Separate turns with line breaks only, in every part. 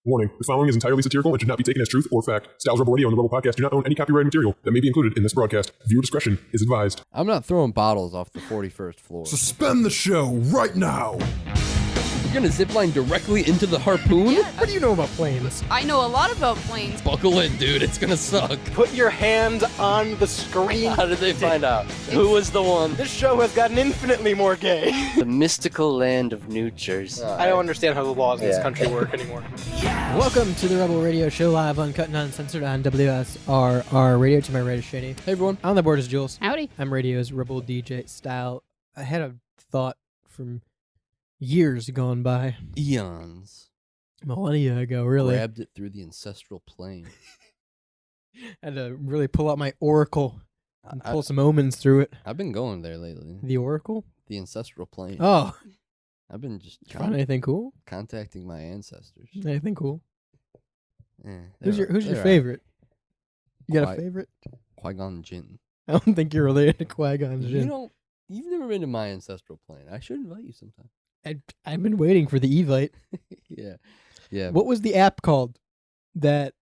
Warning, the following is entirely satirical and should not be taken as truth or fact. Styles Rebel Radio and the Rebel Podcast do not own any copyrighted material that may be included in this broadcast. Viewer discretion is advised.
I'm not throwing bottles off the 41st floor.
Suspend the show right now.
You're gonna zipline directly into the harpoon?
Yeah,
What do you know about planes?
I know a lot about planes.
Buckle in, dude. It's gonna suck.
Put your hand on the screen.
How did they find out? Who was the one?
This show has gotten infinitely more gay.
The mystical land of New Jersey.
I don't understand how the laws in this country work anymore.
Welcome to the Rebel Radio Show, live, uncut, and uncensored on WSRR Radio. To my right is Shady.
Hey, everyone.
On the board is Jules.
Howdy.
I'm Radio's Rebel DJ Style. I had a thought from years gone by.
Eons.
Millennia ago, really.
Grabbed it through the ancestral plane.
Had to really pull out my oracle and pull some omens through it.
I've been going there lately.
The oracle?
The ancestral plane.
Oh.
I've been just
Find anything cool?
contacting my ancestors.
Anything cool?
Eh,
Who's your
they're
favorite? You got
Qui-
a favorite?
Qui-Gon Jinn.
I don't think you're related to Qui-Gon Jinn.
You've never been to my ancestral plane. I should invite you sometime.
I've been waiting for the Evite.
Yeah. Yeah.
What was the app called that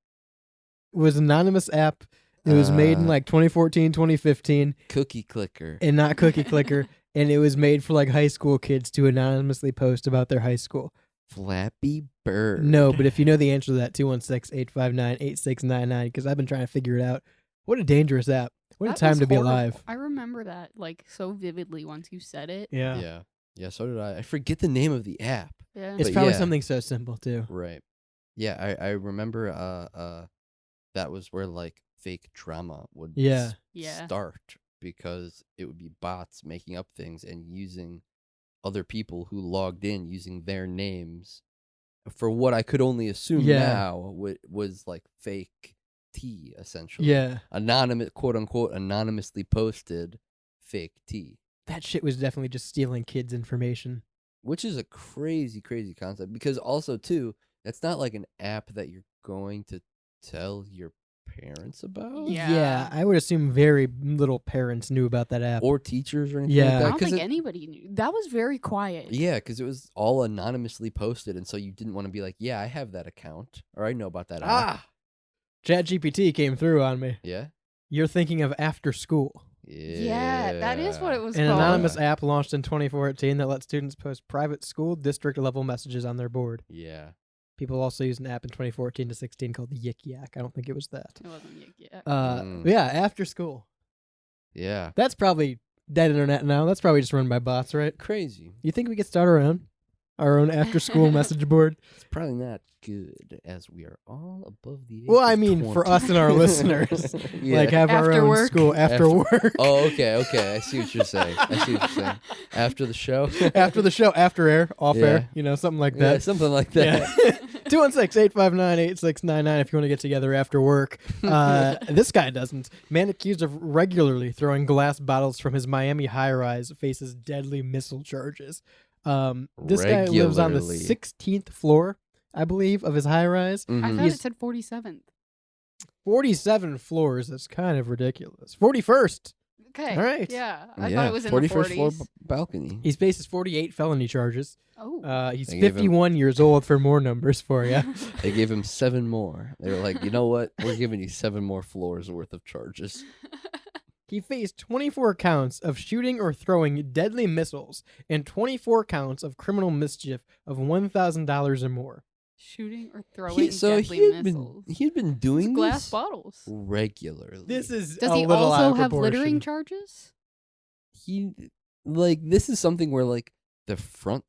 was an anonymous app? It was made in like 2014, 2015,
Cookie Clicker.
and not Cookie Clicker, and it was made for like high school kids to anonymously post about their high school.
Flappy Bird.
No, but if you know the answer to that, 216-859-8699, because I've been trying to figure it out. What a dangerous app. What a
That
time
was
to be
horrible.
alive.
I remember that like so vividly once you said it.
Yeah.
Yeah. Yeah, so did I. I forget the name of the app.
Yeah.
It's
But
probably
yeah.
something so simple, too.
Right. Yeah, I remember that was where like fake drama would
Yeah.
Yeah.
start because it would be bots making up things and using other people who logged in using their names for what I could only assume
Yeah.
now was like fake tea essentially.
Yeah.
Anonymous, quote unquote, anonymously posted fake tea.
That shit was definitely just stealing kids' information.
Which is a crazy, crazy concept because also too, that's not like an app that you're going to tell your parents about.
Yeah.
I would assume very little parents knew about that app.
Or teachers or anything
Yeah.
like
I
that.
don't
'cause
think
it-
anybody knew. That was very quiet.
Yeah, because it was all anonymously posted, and so you didn't want to be like, yeah, I have that account, or I know about that app.
ChatGPT came through on me.
Yeah?
You're thinking of After School,
Yeah, that is what it was
an
called.
anonymous app launched in 2014 that lets students post private school district level messages on their board.
Yeah.
People also used an app in 2014 to 16 called the Yik Yak. I don't think it was that.
It wasn't yet.
Yeah, After School.
Yeah.
That's probably dead internet now. That's probably just run by bots, right?
Crazy.
You think we could start our own after school message board?
It's probably not good, as we are all above the age
Well, I
of
mean,
20.
for us and our listeners.
Yeah.
Like have our
After
own
work.
school after work.
Oh, okay. I see what you're saying. After the show?
After the show, after air, off
Yeah.
air, something like
Yeah,
that.
something like that.
Yeah. 216-859-8699 if you want to get together after work. This guy doesn't. Man accused of regularly throwing glass bottles from his Miami high-rise faces deadly missile charges. This guy lives on the
Regularly.
16th floor, I believe, of his high-rise.
I
Mhm.
thought
He's-
it said 47th.
47 floors. That's kind of ridiculous. 41st.
Okay.
All right.
Yeah. I
Yeah,
thought it was in the
41st
40s.
floor balcony.
He faces 48 felony charges.
Oh.
He's
They gave him-
51 years old for more numbers for you.
They gave him 7 more. They were like, you know what? We're giving you 7 more floors worth of charges.
He faced 24 counts of shooting or throwing deadly missiles and 24 counts of criminal mischief of $1,000 or more.
Shooting or throwing deadly missiles.
He'd been doing
Glass
this
bottles.
regularly.
This is
Does
a
he
little out
also
of
have
proportion.
littering charges?
This is something where like the front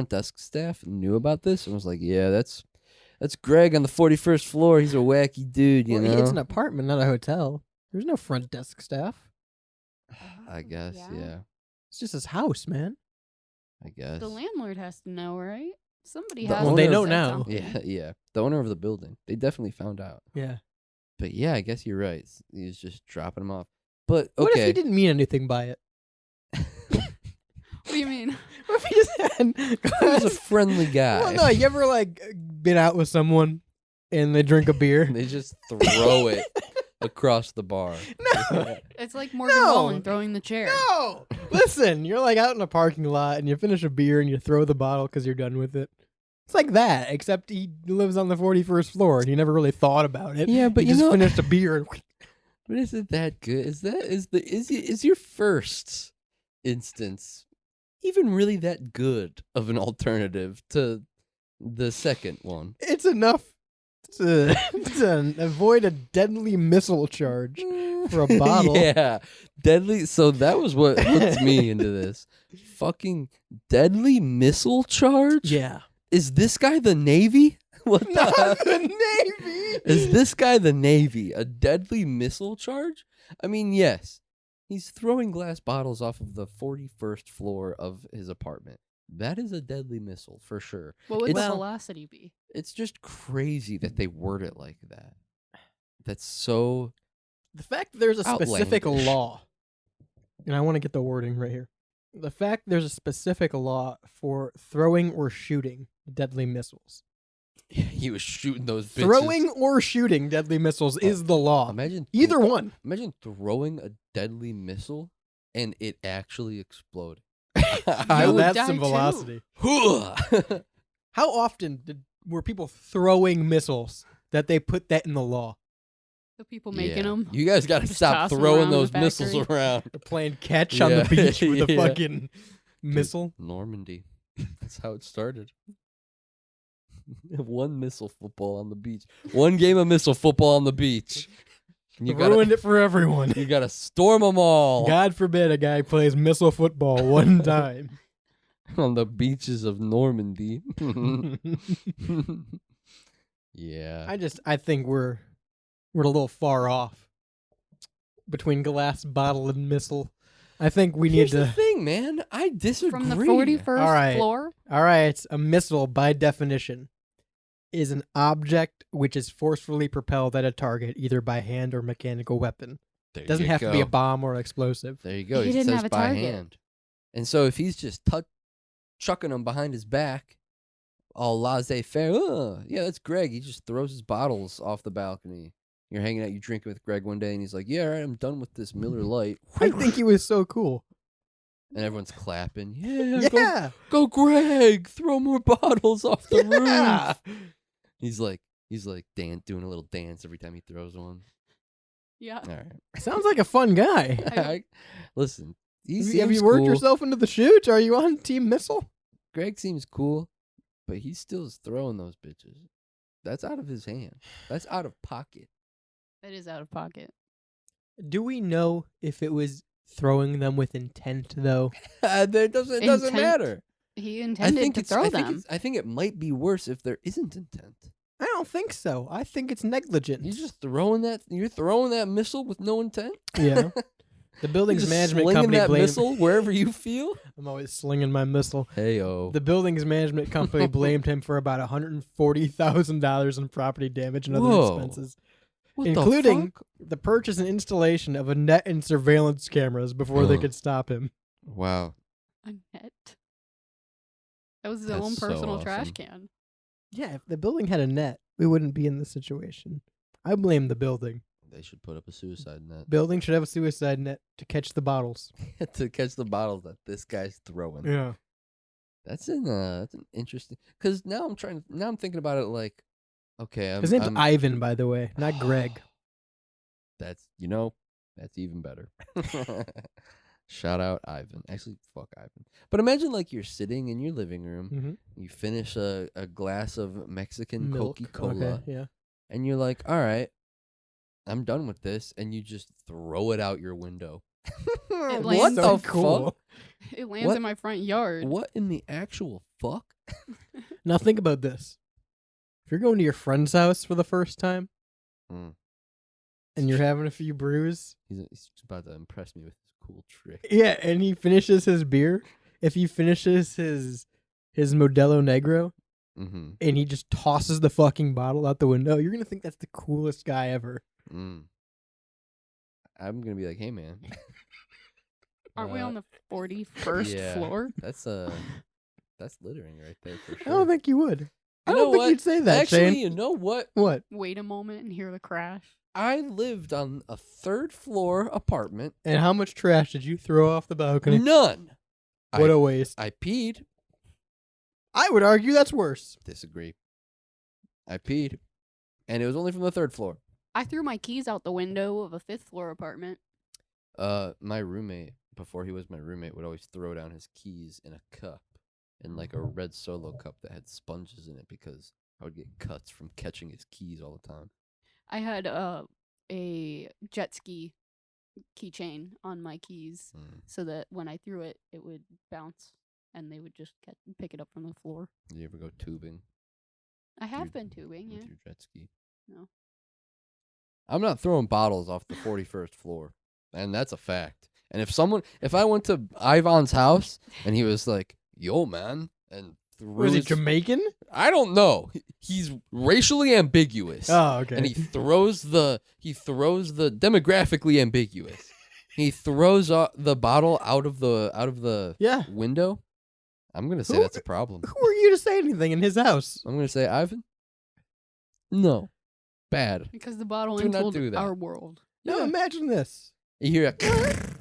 desk staff knew about this and was like, yeah, that's Greg on the 41st floor. He's a wacky dude, you
Well,
know.
it's an apartment, not a hotel. There's no front desk staff.
I guess, yeah.
It's just his house, man.
I guess.
The landlord has to know, right? Somebody
The
has
Well,
to
they
have
know
said
now.
something.
Yeah. The owner of the building. They definitely found out.
Yeah.
But yeah, I guess you're right. He was just dropping them off. But
What if
okay.
he didn't mean anything by it?
What do you mean?
What if he just had...
He was a friendly guy.
Well, no, you ever like been out with someone and they drink a beer?
They just throw it across the bar.
No.
It's like Morgan
No.
Wallen throwing the chair.
No! Listen, you're like out in a parking lot and you finish a beer and you throw the bottle because you're done with it. It's like that, except he lives on the 41st floor and he never really thought about it.
Yeah, but
he
you
just
know-
finished a beer and
But is it that good? Is your first instance even really that good of an alternative to the second one?
it's enough to, to avoid a deadly missile charge for a bottle.
Yeah, deadly. So that was what hooked me into this. Fucking deadly missile charge?
Yeah.
Is this guy the Navy? What
Not
the?
the Navy.
Is this guy the Navy? A deadly missile charge? I mean, yes. He's throwing glass bottles off of the 41st floor of his apartment. That is a deadly missile for sure.
What would
It's-
the velocity be?
It's just crazy that they word it like that. That's so.
The fact there's a specific
Outlandish.
law, and I want to get the wording right here. The fact there's a specific law for throwing or shooting deadly missiles.
He was shooting those bitches.
Throwing or shooting deadly missiles is the law.
Imagine
Either one.
Imagine throwing a deadly missile and it actually exploding.
Now
would
that's
die
some
too.
velocity.
I
How often were people throwing missiles that they put that in the law?
The people making them.
You guys got to
Just
stop
toss 'em
throwing
around in
those
the
missiles
factory.
around.
They're playing catch on
Yeah,
the beach with a
yeah.
fucking missile.
Normandy. That's how it started. One missile football on the beach. One game of missile football on the beach. And you
Ruined
gotta,
it for everyone.
you gotta storm them all
God forbid a guy plays missile football one time.
on the beaches of Normandy. Yeah.
I think we're a little far off between glass bottle and missile. I think we
Here's
need
the
to.
thing, man. I disagree.
From the 41st
All right.
floor?
All right, a missile by definition is an object which is forcefully propelled at a target either by hand or mechanical weapon.
There
It doesn't
you
have to be a
go.
bomb or explosive.
There you go.
He
He
didn't
says
have a
by
target.
hand. And so if he's just chucking them behind his back, all laissez-faire, yeah, that's Greg. He just throws his bottles off the balcony. You're hanging out, you're drinking with Greg one day, and he's like, yeah, all right, I'm done with this Miller Lite.
I think he was so cool.
And everyone's clapping. Yeah,
Yeah.
go Greg, throw more bottles off the
Yeah.
roof. He's like doing a little dance every time he throws one.
Yeah.
All right.
Sounds like a fun guy.
Listen, he
Have
seems
you worked
cool.
yourself into the chute? Are you on Team Missile?
Greg seems cool, but he still is throwing those bitches. That's out of his hand. That's out of pocket.
That is out of pocket.
Do we know if it was throwing them with intent, though?
It doesn't
Intent.
matter.
He
I
intended
think
to
it's.
throw
I think
them.
it's. I think it might be worse if there isn't intent.
I don't think so. I think it's negligent.
You're just throwing that. You're throwing that missile with no intent.
Yeah. The
You're
building's
just
management
slinging
company
that
blamed.
missile wherever you feel.
I'm always slinging my missile.
Heyo.
The building's management company blamed him for about $140,000 in property damage and other
Whoa.
expenses,
What
including
the fuck?
the purchase and installation of a net and surveillance cameras before they
Ugh.
could stop him.
Wow.
A net. That was his
That's
own
so
personal trash
awesome.
can.
Yeah, if the building had a net, we wouldn't be in this situation. I blame the building.
They should put up a suicide net
Building should have a suicide net to catch the bottles.
to catch the bottles that this guy's throwing.
Yeah.
That's an interesting. Because now I'm thinking about it like, okay,
His name's
I'm,
Ivan, by the way, not Greg.
That's that's even better. Shout out Ivan. Actually, fuck Ivan. But imagine like you're sitting in your living room,
Mm-hmm.
you finish a glass of Mexican
Milk.
Coca-Cola,
Okay, yeah.
and you're like, all right, I'm done with this, and you just throw it out your window.
It
What
lands
the
cool.
fuck?
It lands
What?
in my front yard.
What in the actual fuck?
Now think about this. If you're going to your friend's house for the first time
Mm.
and you're having a few brews,
He's about to impress me with his cool trick.
yeah, and he finishes his beer, if he finishes his Modelo Negro
Mm-hmm.
and he just tosses the fucking bottle out the window, you're going to think that's the coolest guy ever.
Mm. I'm gonna be like, hey man,
Aren't we
uh,
on the 41st
yeah.
floor?
that's littering right there for sure.
I don't think you would. I
You
don't
know
think
what?
you'd say that,
Actually,
Shane.
you know what?
What?
Wait a moment and hear the crash.
I lived on a 3rd floor apartment.
And how much trash did you throw off the balcony?
None.
What a waste.
I peed.
I would argue that's worse.
Disagree. I peed, and it was only from the 3rd floor.
I threw my keys out the window of a 5th floor apartment.
My roommate, before he was my roommate, would always throw down his keys in a cup, in like a red Solo cup that had sponges in it, because I would get cuts from catching his keys all the time.
I had a jet ski keychain on my keys so that when I threw it, it would bounce and they would just pick it up from the floor.
Did you ever go tubing?
I have
Your-
been tubing,
with
yeah.
your jet ski?
No.
I'm not throwing bottles off the 41st floor, and that's a fact. And if I went to Ivan's house and he was like, "Yo, man," and threw
Was he
his-
Jamaican?
I don't know. He's racially ambiguous.
Oh, okay.
And he throws the demographically ambiguous. He throws the bottle out of the
Yeah.
window. I'm gonna say
Who-
that's a problem.
Who are you to say anything in his house?
I'm gonna say, Ivan, no, bad.
Because the bottle
Do not
entered
do that.
our world.
No,
Yeah.
imagine this.
You hear a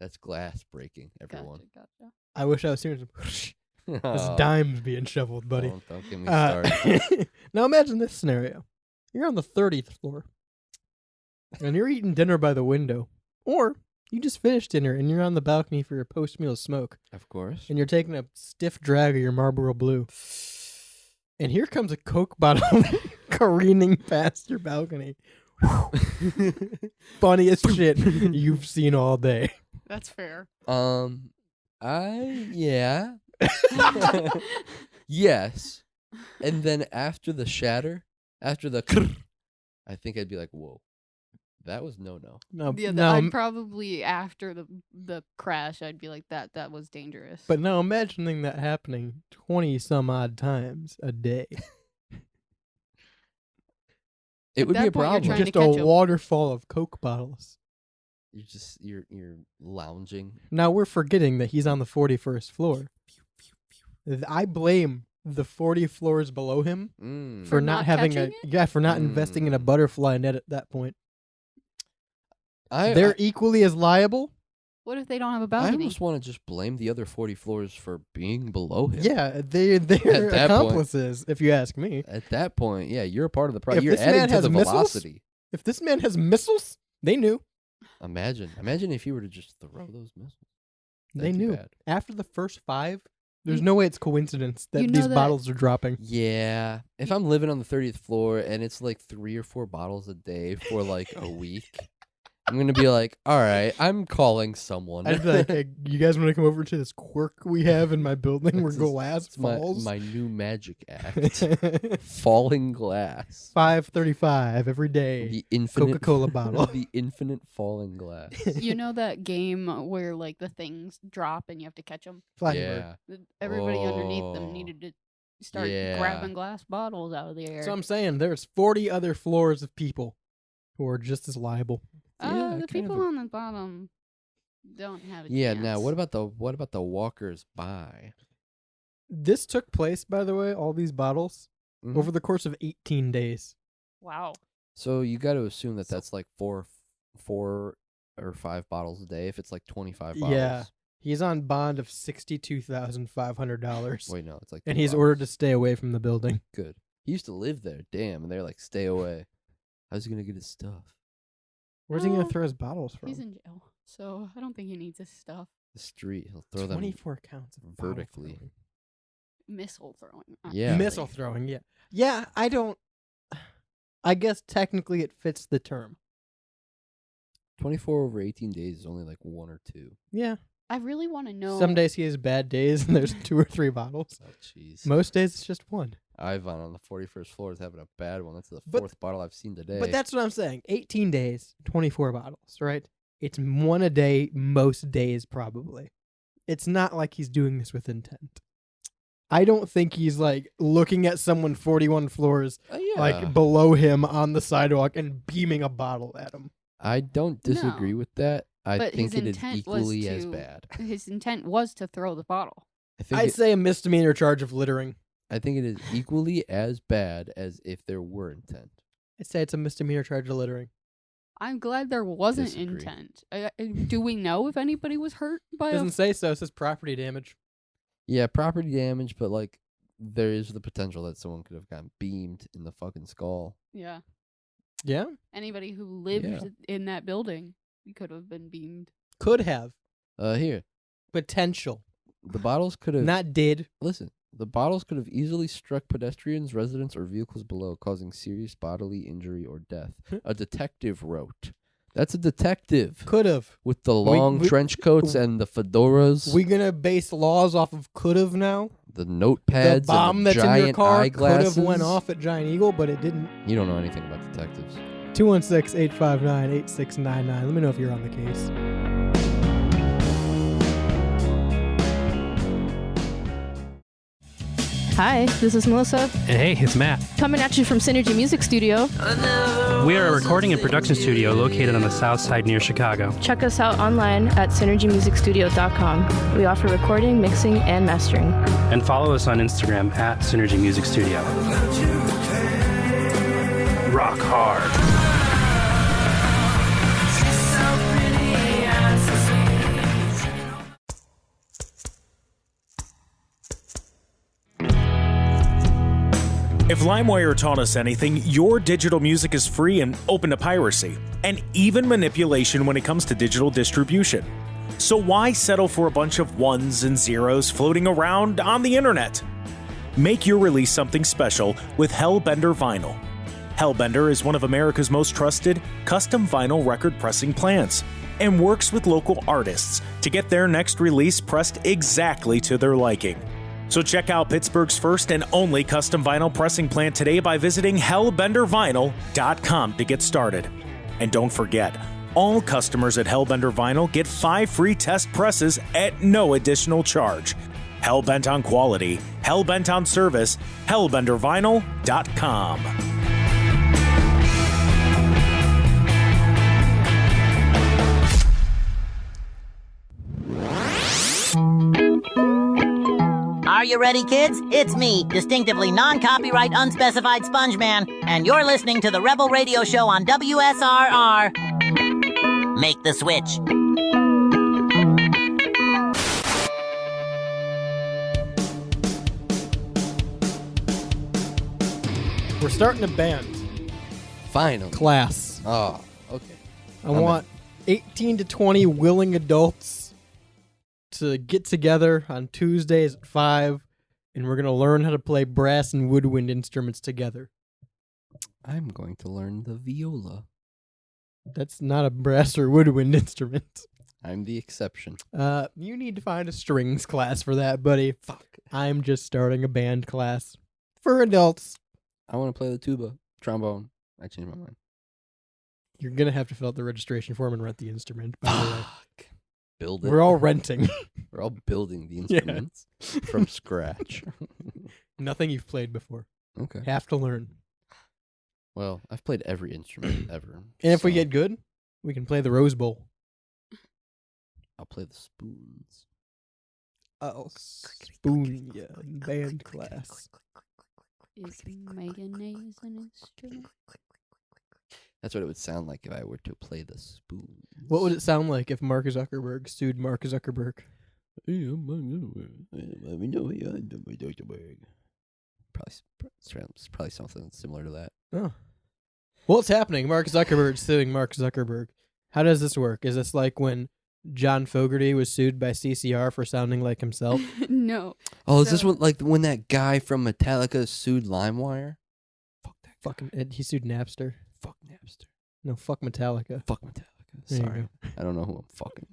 that's glass breaking. Everyone.
Gotcha.
I wish I was hearing some
Oh,
There's dimes being shoveled, buddy.
Don't get me started.
Now imagine this scenario. You're on the 30th floor. And you're eating dinner by the window. Or you just finished dinner and you're on the balcony for your post-meal smoke.
Of course.
And you're taking a stiff drag of your Marlboro Blue. And here comes a Coke bottle careening past your balcony. Funniest shit you've seen all day.
That's fair.
Yeah. Yes. And then after the shatter, after the I think I'd be like, whoa, that was no.
No,
Yeah,
no,
I'd probably after the crash, I'd be like that was dangerous.
but now imagining that happening 20 some odd times a day.
It
At
would be
that
a
point, you're
problem.
trying to
Just
catch
a
'em.
waterfall of Coke bottles.
You're lounging.
Now we're forgetting that he's on the 41st floor. I blame the 40 floors below him for
For
not
not
having
catching
for not investing in a
Mm.
butterfly net at that point.
I
They're equally as liable.
What if they don't have a
I
balcony?
almost want to just blame the other 40 floors for being below him.
Yeah, they're
At that point.
accomplices, if you ask me.
At that point, yeah, you're a part of the
If
problem. You're
this man
adding to
has
the
missiles,
velocity.
If this man has missiles, they knew.
Imagine if you were to just throw those missiles.
They
That'd be
knew.
bad.
After the first 5, there's
You-
no way it's coincidence that
you know
these
that-
bottles are dropping.
Yeah. If I'm living on the 30th floor and it's like 3 or 4 bottles a day for like a week, I'm going to be like, all right, I'm calling someone.
I'd be like, hey, you guys want to come over to this quirk we have in my building where
This is-
glass
It's
falls?
my new magic act. Falling glass.
5.35 every day.
The infinite
Coca-Cola bottle.
The infinite falling glass.
You know that game where like the things drop and you have to catch them?
Flappy Bird.
Yeah.
Everybody underneath
Oh.
them needed to start
Yeah.
grabbing glass bottles out of the air.
So I'm saying there's 40 other floors of people who are just as liable.
Yeah,
the
kind of
people
a-
on the bottom don't have a
Yeah,
chance.
now what about the walkers by?
This took place, by the way, all these bottles,
Mhm.
over the course of 18 days.
Wow.
So you got to assume that that's like four or 5 bottles a day if it's like 25 bottles.
Yeah. He's on bond of $62,500.
Wait, no, it's like
and
2
he's
bottles.
ordered to stay away from the building.
Good. He used to live there. Damn, and they're like, stay away. How's he gonna get his stuff?
Where's he going
Well,
to throw his bottles from?
He's in jail, so I don't think he needs his stuff.
The street. He'll throw them
24 counts of bottle
vertically.
throwing.
Missile throwing.
Yeah.
Missile throwing, yeah. Yeah, I don't. I guess technically it fits the term.
24 over 18 days is only like 1 or 2.
Yeah.
I really want to know.
Some days he has bad days and there's 2 or 3 bottles.
Oh, jeez.
Most days it's just 1.
Ivan on the 41st floor is having a bad one. That's the
But-
4th bottle I've seen today.
But that's what I'm saying. 18 days, 24 bottles, right? It's 1 a day, most days probably. It's not like he's doing this with intent. I don't think he's like looking at someone 41 floors
yeah.
like below him on the sidewalk and beaming a bottle at him.
I don't disagree with that. I
But
think
his
it is
intent was
equally as
to-
bad.
His intent was to throw the bottle.
I think
I'd say a misdemeanor charge of littering.
I think it is equally as bad as if there were intent.
I'd say it's a misdemeanor charge of littering.
I'm glad there wasn't
Disagree.
intent. Do we know if anybody was hurt by
Doesn't say so. It says property damage.
Yeah, property damage, but like there is the potential that someone could have gotten beamed in the fucking skull.
Yeah.
Yeah,
Anybody who lived
Yeah.
in that building could have been beamed.
could have
Here,
potential,
the bottles could have
not did.
Listen, the bottles could have easily struck pedestrians, residents, or vehicles below, causing serious bodily injury or death. A detective wrote. That's a detective
Could have.
with the long trench coats and the fedoras,
We gonna base laws off of could have now?
the notepads,
The bomb
and the
that's in your
giant
car could
eyeglasses.
have went off at Giant Eagle, but it didn't.
You don't know anything about detectives.
216-859-8699. Let me know if you're on the case.
Hi, this is Melissa,
And hey, it's Matt.
coming at you from Synergy Music Studio.
We are a recording and production studio located on the south side near Chicago.
Check us out online at synergymusicstudio.com. We offer recording, mixing, and mastering.
And follow us on Instagram at Synergy Music Studio. Rock hard.
If LimeWire taught us anything, your digital music is free and open to piracy, and even manipulation when it comes to digital distribution. So why settle for a bunch of ones and zeros floating around on the internet? Make your release something special with Hellbender Vinyl. Hellbender is one of America's most trusted custom vinyl record pressing plants and works with local artists to get their next release pressed exactly to their liking. So check out Pittsburgh's first and only custom vinyl pressing plant today by visiting hellbendervinyl.com to get started. And don't forget, all customers at Hellbender Vinyl get 5 free test presses at no additional charge. Hellbent on quality, hellbent on service, hellbendervinyl.com.
Are you ready, kids? It's me, distinctively non-copyright, unspecified Sponge Man, and you're listening to the Rebel Radio Show on WSRR. Make the switch.
We're starting a band
Finally.
class.
Oh, okay.
I want 18 to 20 willing adults to get together on Tuesdays at 5, and we're going to learn how to play brass and woodwind instruments together.
I'm going to learn the viola.
That's not a brass or woodwind instrument.
I'm the exception.
You need to find a strings class for that, buddy.
Fuck.
I'm just starting a band class for adults.
I want to play the tuba, trombone. I changed my mind.
You're going to have to fill out the registration form and rent the instrument, by the way.
Fuck. Build it.
We're all renting.
We're all building the
Yeah.
instruments from scratch.
Nothing you've played before.
Okay.
Have to learn.
Well, I've played every instrument ever.
And if we
so
get good, we can play the Rose Bowl.
I'll play the spoons.
Oh, spoon, yeah, band class.
Is mayonnaise an instrument?
That's what it would sound like if I were to play the spoons.
What would it sound like if Mark Zuckerberg sued Mark Zuckerberg?
Probably something similar to that.
Oh. Well, it's happening. Mark Zuckerberg suing Mark Zuckerberg. How does this work? Is this like when John Fogerty was sued by CCR for sounding like himself?
No.
Oh, is this
So-
what like when that guy from Metallica sued LimeWire? Fuck that guy.
Fucking, he sued Napster.
Fuck Napster.
No, fuck Metallica.
Fuck Metallica.
There you
Sorry. I don't know who I'm fucking.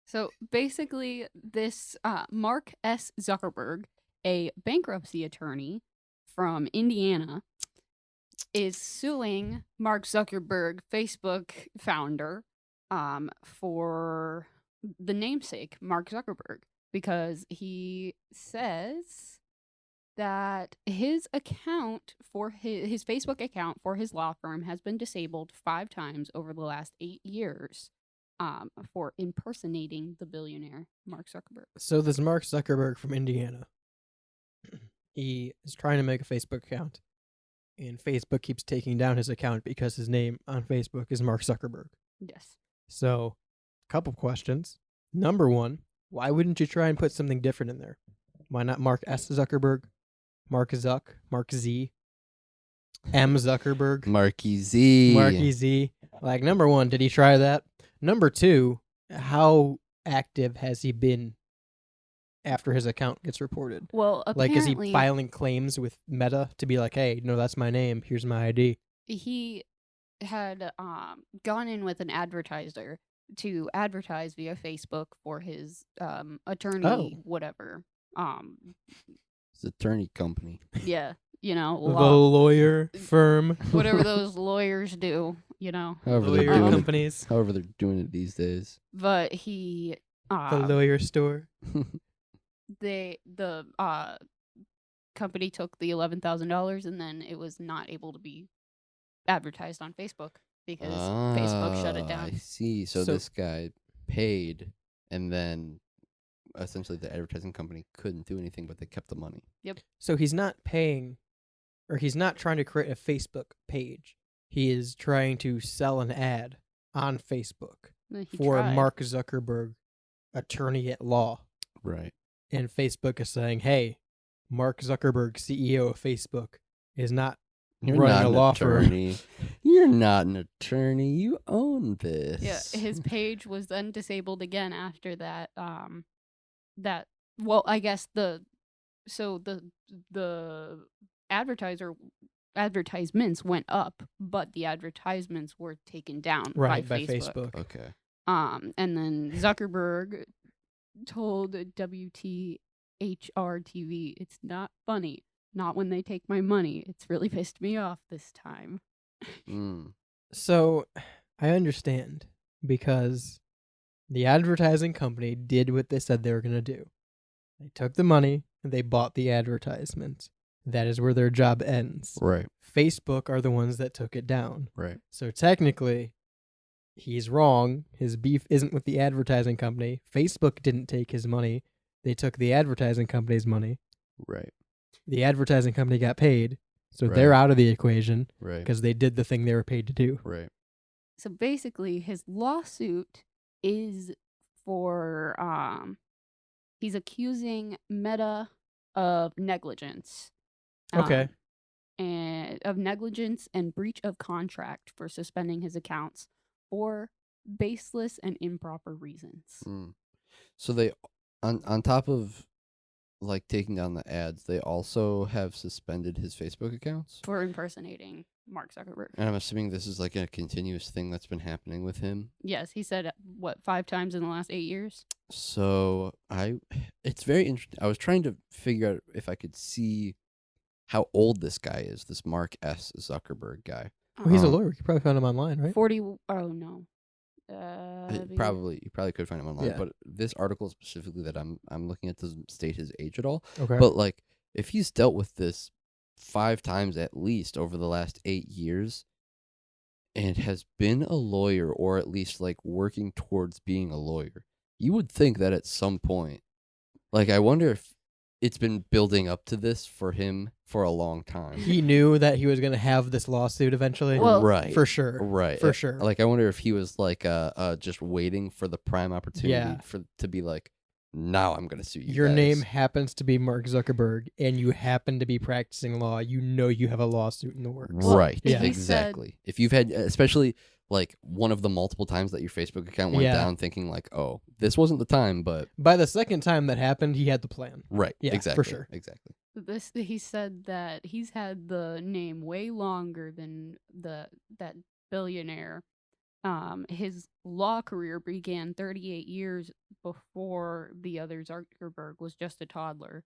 So basically, this Mark S. Zuckerberg, a bankruptcy attorney from Indiana, is suing Mark Zuckerberg, Facebook founder, for the namesake, Mark Zuckerberg, because he says that his account for his Facebook account for his law firm has been disabled 5 times over the last 8 years. For impersonating the billionaire Mark Zuckerberg.
So this Mark Zuckerberg from Indiana, he is trying to make a Facebook account, and Facebook keeps taking down his account because his name on Facebook is Mark Zuckerberg.
Yes.
So, couple questions. Number one, Why wouldn't you try and put something different in there? Why not Mark S. Zuckerberg? Mark Zuck? Mark Z? M. Zuckerberg?
Marky Z.
Marky Z. Like, number one, did he try that? Number two, how active has he been after his account gets reported?
Well,
Like, is he
apparently
filing claims with Meta to be like, hey, no, that's my name. Here's my ID.
he had gone in with an advertiser to advertise via Facebook for his attorney, whatever.
It's an attorney company.
Yeah,
The lawyer firm.
whatever those lawyers do,
However
Lawyer
they're doing
companies.
However they're doing it these days.
But he
The lawyer store.
the company took the $11,000 and then it was not able to be advertised on Facebook because Facebook shut it down.
I see. So this guy paid, and then essentially the advertising company couldn't do anything, but they kept the money.
Yep.
So he's not paying, or he's not trying to create a Facebook page. He is trying to sell an ad on Facebook
He
for
tried.
Mark Zuckerberg, attorney at law.
Right.
And Facebook is saying, hey, Mark Zuckerberg, CEO of Facebook, is not
You're
running
not
a
an
law
attorney. You're not an attorney. You own this.
Yeah, his page was then disabled again after that. I guess the advertisements went up, but the advertisements were taken down
by
by
Facebook.
Okay.
And then Zuckerberg told WTHR TV, "It's not funny. Not when they take my money. It's really pissed me off this time."
So I understand because the advertising company did what they said they were going to do. They took the money and they bought the advertisement. That is where their job ends.
Right.
Facebook are the ones that took it down.
Right.
So technically, he's wrong. His beef isn't with the advertising company. Facebook didn't take his money. They took the advertising company's money.
Right.
The advertising company got paid, so
Right.
they're out of the equation
Right.
because they did the thing they were paid to do.
Right.
So basically, his lawsuit is for he's accusing Meta of negligence.
Okay.
And of negligence and breach of contract for suspending his accounts for baseless and improper reasons.
So they, on top of like taking down the ads, they also have suspended his Facebook accounts
For impersonating Mark Zuckerberg.
And I'm assuming this is like a continuous thing that's been happening with him.
Yes, he said, 5 times in the last 8 years?
So it's very interesting. I was trying to figure out if I could see how old this guy is, this Mark S. Zuckerberg guy.
Well, he's a lawyer. You probably found him online, right?
40, oh no.
You probably could find him online,
Yeah.
but this article specifically that I'm looking at doesn't state his age at all.
Okay.
But like, if he's dealt with this 5 times at least over the last 8 years, and has been a lawyer, or at least like working towards being a lawyer, you would think that at some point, like, I wonder if it's been building up to this for him for a long time.
He knew that he was going to have this lawsuit eventually.
Well,
right.
For sure.
Right.
For sure.
Like, I wonder if he was like just waiting for the prime opportunity
Yeah.
to be like, now I'm going to sue you
Your
guys.
name happens to be Mark Zuckerberg, and you happen to be practicing law. You know you have a lawsuit in the works.
Right.
Yeah.
Exactly. If you've had, especially like one of the multiple times that your Facebook account went
Yeah.
down, thinking like, oh, this wasn't the time, but
By the second time that happened, he had the plan.
right.
Yeah,
exactly.
for sure.
Exactly.
He said that he's had the name way longer than that billionaire. His law career began 38 years before the other Zuckerberg was just a toddler.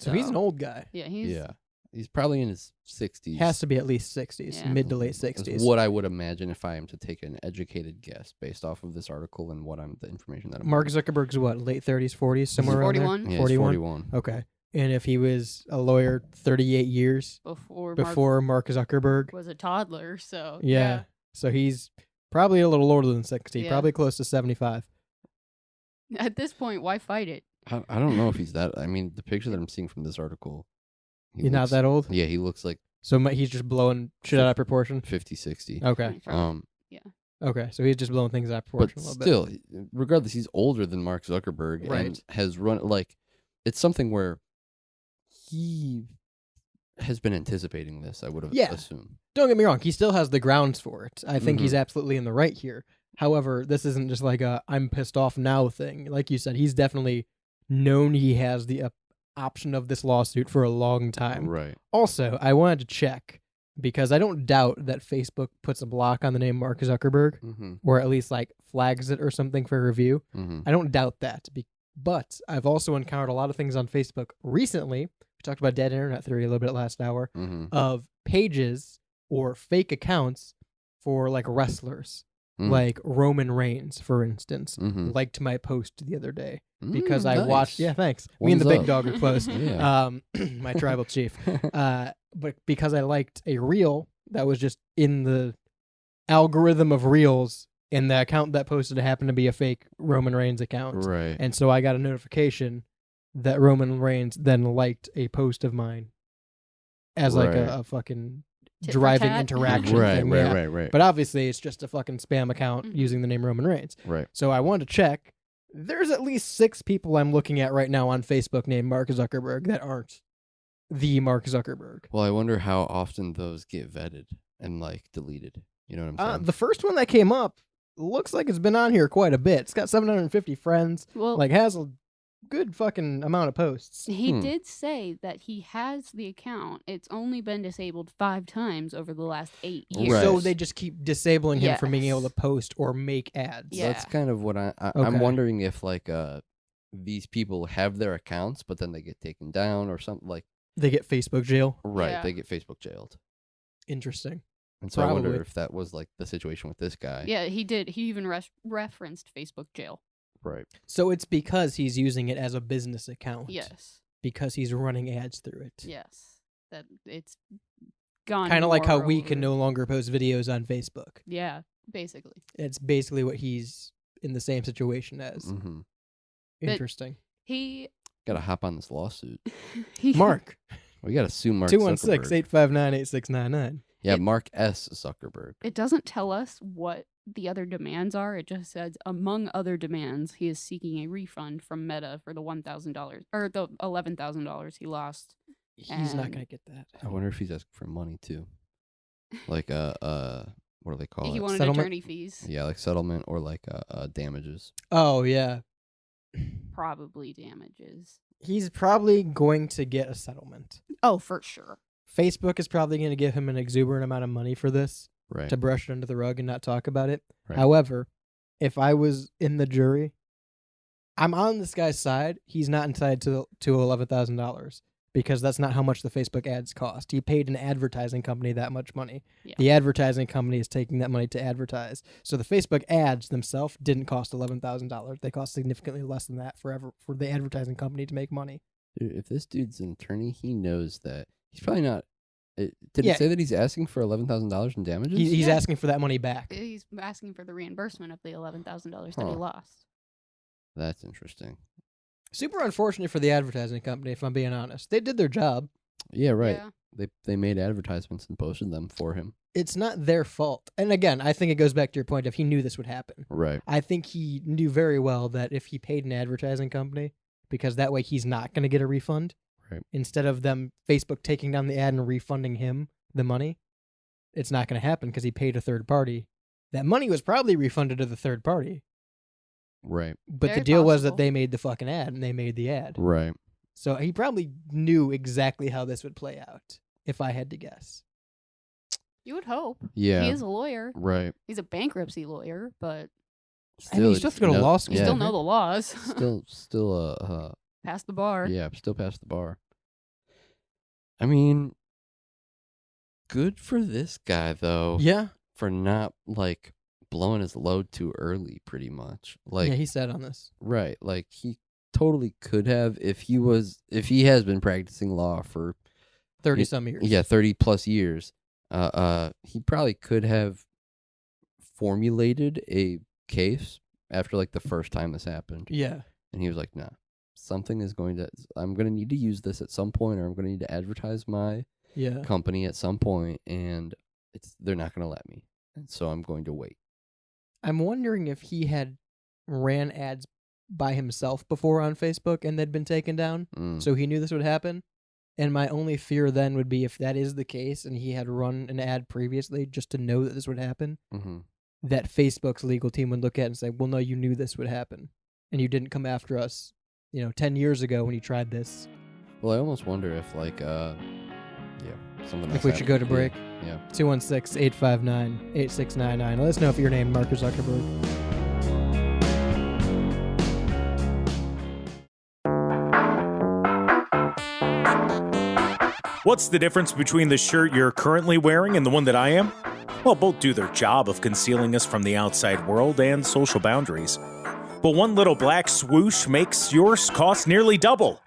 So he's an old guy.
Yeah,
He's probably in his 60s.
Has to be at least 60s,
Yeah.
mid to late
Is
60s.
what I would imagine if I am to take an educated guess based off of this article and the information that I'm
Mark
reading.
Zuckerberg's what, late 30s, 40s, somewhere around
41?
there?
Yeah, he's 41.
Okay. And if he was a lawyer 38 years
before
Mark Zuckerberg,
was a toddler, so
yeah. So he's probably a little older than 60,
Yeah.
probably close to 75.
At this point, why fight it?
I don't know if he's that. I mean, the picture that I'm seeing from this article.
He's not that old?
Yeah, he looks like
So he's just blowing shit out of proportion?
50, 60.
Okay.
Yeah.
Okay, so he's just blowing things out of
But
proportion a little
still,
bit.
regardless, he's older than Mark Zuckerberg
Right.
and has run it's something where he has been anticipating this. I would have assumed.
Don't get me wrong, he still has the grounds for it. I think he's
Mhm.
absolutely in the right here. However, this isn't just like a I'm pissed off now thing. Like you said, he's definitely known he has the option of this lawsuit for a long time.
Right.
Also, I wanted to check because I don't doubt that Facebook puts a block on the name Mark Zuckerberg, or at least like flags it or something for review. I don't doubt that. But I've also encountered a lot of things on Facebook recently. We talked about dead internet theory a little bit last hour of pages or fake accounts for like wrestlers, like Roman Reigns, for instance, liked my post the other day because I watched. Yeah, thanks. Me and the big dog are close. My tribal chief. But because I liked a reel that was just in the algorithm of reels, and the account that posted it happened to be a fake Roman Reigns account.
Right.
And so I got a notification that Roman Reigns then liked a post of mine as like a fucking
Tit for
driving
tat.
interaction thing.
Right.
But obviously it's just a fucking spam account using the name Roman Reigns.
Right.
So I wanted to check. There's at least 6 people I'm looking at right now on Facebook named Mark Zuckerberg that aren't the Mark Zuckerberg.
Well, I wonder how often those get vetted and like deleted. You know what I'm saying?
The first one that came up looks like it's been on here quite a bit. It's got 750 friends.
Well,
like has a good fucking amount of posts.
He did say that he has the account. It's only been disabled 5 times over the last 8 years.
Right.
So they just keep disabling him from being able to
Yes.
post or make ads.
Yeah.
That's kind of what I'm
Okay.
wondering if like these people have their accounts, but then they get taken down or something like.
They get Facebook jail.
Right.
Yeah.
They get Facebook jailed.
Interesting.
And so I wonder
Probably.
if that was like the situation with this guy.
Yeah, he did. He even referenced Facebook jail.
Right.
So it's because he's using it as a business account.
Yes.
Because he's running ads through it.
Yes. That it's gone.
Kind of like how
more
we
over-
can no longer post videos on Facebook.
Yeah, basically.
It's basically what he's in the same situation as.
Mm-hmm.
But-
Interesting.
He
Gotta hop on this lawsuit.
Mark.
We gotta sue Mark Zuckerberg.
216-859-8699.
Yeah, Mark S. Zuckerberg.
It doesn't tell us what the other demands are. It just says, among other demands, he is seeking a refund from Meta for the $1,000 or the $11,000 he lost.
He's not
And-
going to get that.
I wonder if he's asking for money too. Like what do they call
He
it?
wanted
Settlement?
attorney fees.
Yeah, like settlement or like damages.
Oh, yeah.
Probably damages.
He's probably going to get a settlement.
Oh, for sure.
Facebook is probably going to give him an exuberant amount of money for this
Right.
to brush it under the rug and not talk about it.
Right.
However, if I was in the jury, I'm on this guy's side. He's not entitled to $11,000 because that's not how much the Facebook ads cost. He paid an advertising company that much money.
Yeah.
The advertising company is taking that money to advertise. So the Facebook ads themselves didn't cost $11,000. They cost significantly less than that for the advertising company to make money.
Dude, if this dude's an attorney, he knows that he's probably not. Did
Yeah.
it say that he's asking for $11,000 in damages?
He's
Yeah.
asking for that money back.
He's asking for the reimbursement of the $11,000 that he
Huh.
lost.
That's interesting.
Super unfortunate for the advertising company, if I'm being honest. They did their job.
Yeah, right.
Yeah.
They made advertisements and posted them for him.
It's not their fault. And again, I think it goes back to your point of he knew this would happen.
Right.
I think he knew very well that if he paid an advertising company, because that way he's not going to get a refund,
Right.
instead of them, Facebook taking down the ad and refunding him the money, it's not going to happen because he paid a third party. That money was probably refunded to the third party.
Right.
But
Very
the deal was
possible.
that they made the fucking ad and they made the ad.
Right.
So he probably knew exactly how this would play out, if I had to guess.
You would hope.
Yeah.
He is a lawyer.
Right.
He's a bankruptcy lawyer, but
I mean, you still have to go to law school.
you
Yeah.
still know the laws.
Still
Pass the bar.
yeah, still past the bar. I mean, good for this guy though.
Yeah.
For not like blowing his load too early, pretty much. Like,
Yeah, he said on this.
right, like he totally could have if he has been practicing law for
30 some years.
yeah 30 plus years. He probably could have formulated a case after like the first time this happened,
Yeah.
and he was like, "Nah, I'm going to need to use this at some point, or I'm going to need to advertise my
Yeah.
company at some point, and they're not going to let me, and so I'm going to wait."
I'm wondering if he had ran ads by himself before on Facebook and they'd been taken down, so he knew this would happen. And my only fear then would be if that is the case and he had run an ad previously just to know that this would happen, that Facebook's legal team would look at it and say, well, no, you knew this would happen. And you didn't come after us, 10 years ago when you tried this.
Well, I almost wonder if, something
If we should go to break.
Yeah.
216-859-8699. Let us know if you're named Mark Zuckerberg.
What's the difference between the shirt you're currently wearing and the one that I am? Well, both do their job of concealing us from the outside world and social boundaries. But one little black swoosh makes yours cost nearly double.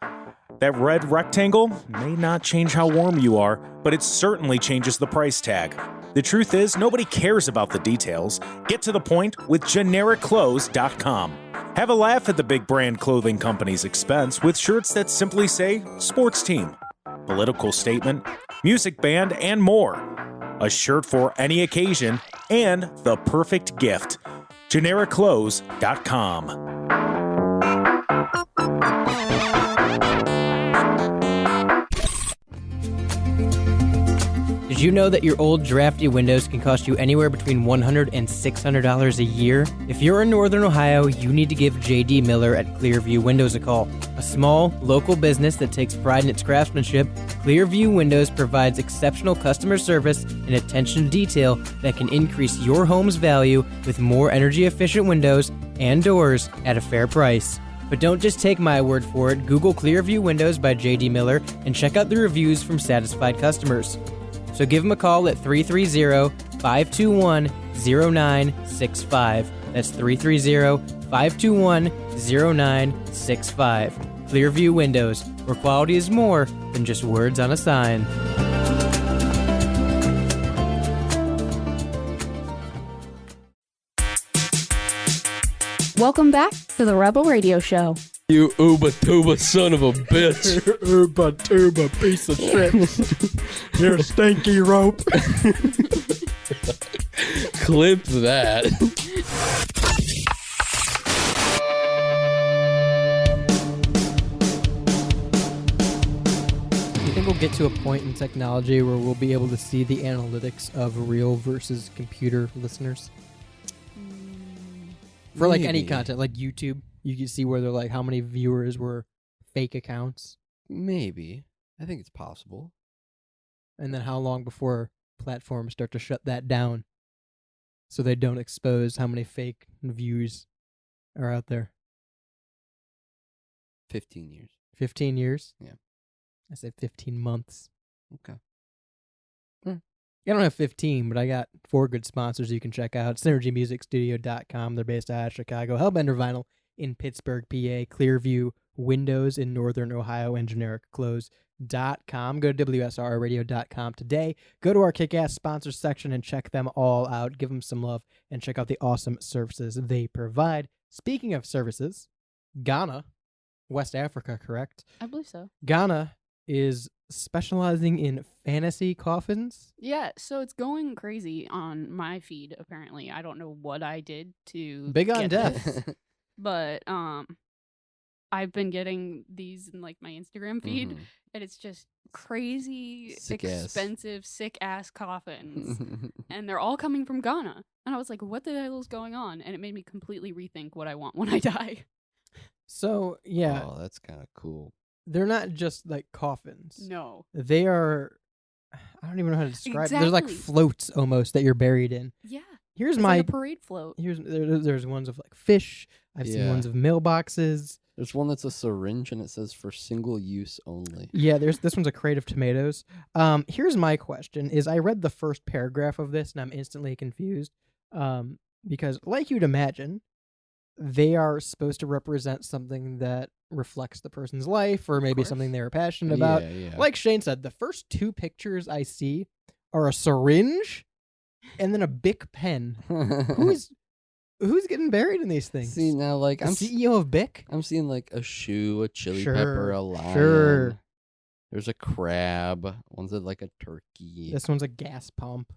That red rectangle may not change how warm you are, but it certainly changes the price tag. The truth is, nobody cares about the details. Get to the point with GenericClothes.com. Have a laugh at the big brand clothing company's expense with shirts that simply say sports team, political statement, music band, and more. A shirt for any occasion and the perfect gift. GenericClothes.com.
Did you know that your old drafty windows can cost you anywhere between $100 and $600 a year? If you're in Northern Ohio, you need to give J.D. Miller at Clearview Windows a call. A small, local business that takes pride in its craftsmanship, Clearview Windows provides exceptional customer service and attention to detail that can increase your home's value with more energy-efficient windows and doors at a fair price. But don't just take my word for it. Google Clearview Windows by J.D. Miller and check out the reviews from satisfied customers. So give them a call at 330-521-0965. That's 330-521-0965. Clearview Windows, where quality is more than just words on a sign.
Welcome back to the Rebel Radio Show.
You Uba-tuba son of a bitch.
Uba-tuba piece of shit. You're a stinky rope.
Clip that.
Do you think we'll get to a point in technology where we'll be able to see the analytics of real versus computer listeners? For like any content, like YouTube, you can see where they're like how many viewers were fake accounts.
Maybe. I think it's possible.
And then how long before platforms start to shut that down so they don't expose how many fake views are out there?
15 years.
15 years?
Yeah.
I said 15 months.
Okay.
I don't have 15, but I got 4 good sponsors you can check out. SynergyMusicStudio.com. They're based out of Chicago. Hellbender Vinyl in Pittsburgh, PA. Clearview Windows in Northern Ohio. And GenericClothes.com. Go to WSRRadio.com today. Go to our kick-ass sponsors section and check them all out. Give them some love and check out the awesome services they provide. Speaking of services, Ghana, West Africa, correct?
I believe so.
Ghana is specializing in fantasy coffins.
Yeah, so it's going crazy on my feed, apparently. I don't know what I did to
Big on
get
death.
this, but I've been getting these in like my Instagram feed, and it's just crazy, expensive, sick-ass coffins. And they're all coming from Ghana. And I was like, what the hell is going on? And it made me completely rethink what I want when I die.
So, yeah.
Oh, that's kind of cool.
They're not just like coffins.
No.
They are, I don't even know how to describe it. They're like
Exactly.
floats almost that you're buried in.
Yeah.
Here's
It's
my
like a parade float.
There's ones of like fish. I've seen
Yeah.
ones of mailboxes.
There's one that's a syringe and it says for single use only.
Yeah, this one's a crate of tomatoes. Here's my question: is I read the first paragraph of this and I'm instantly confused. Because like you'd imagine, they are supposed to represent something that reflects the person's life or maybe something they were passionate about.
Yeah.
Like Shane said, the first 2 pictures I see are a syringe and then a Bic pen. Who's getting buried in these things?
See, now, like,
the
I'm
CEO of Bic?
I'm seeing like a shoe, a chili
Sure,
pepper, a lion.
sure.
There's a crab. One's like a turkey.
This one's a gas pump.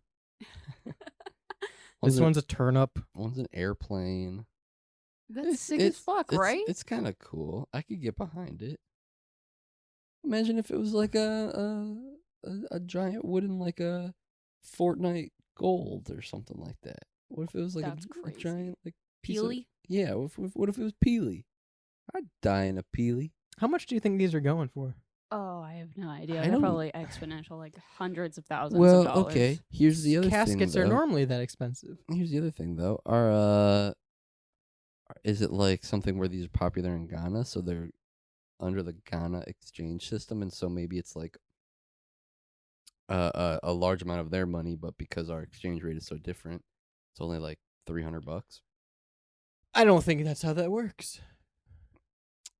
This one's a turnip.
One's an airplane.
That's sick as fuck, right?
It's kind of cool. I could get behind it. Imagine if it was like a giant wooden, like a Fortnite gold or something like that. What if it was like a giant like piece of-
Peely?
Yeah. What if it was Peely? I'd die in a Peely.
How much do you think these are going for?
Oh, I have no idea.
I
They're
don't-
probably exponential, like hundreds of thousands of
Well,
dollars.
okay. Here's the other
Caskets
thing.
are
though.
normally that expensive.
Here's the other thing, though. Is it like something where these are popular in Ghana, so they're under the Ghana exchange system, and so maybe it's like a large amount of their money, but because our exchange rate is so different, it's only like $300.
I don't think that's how that works.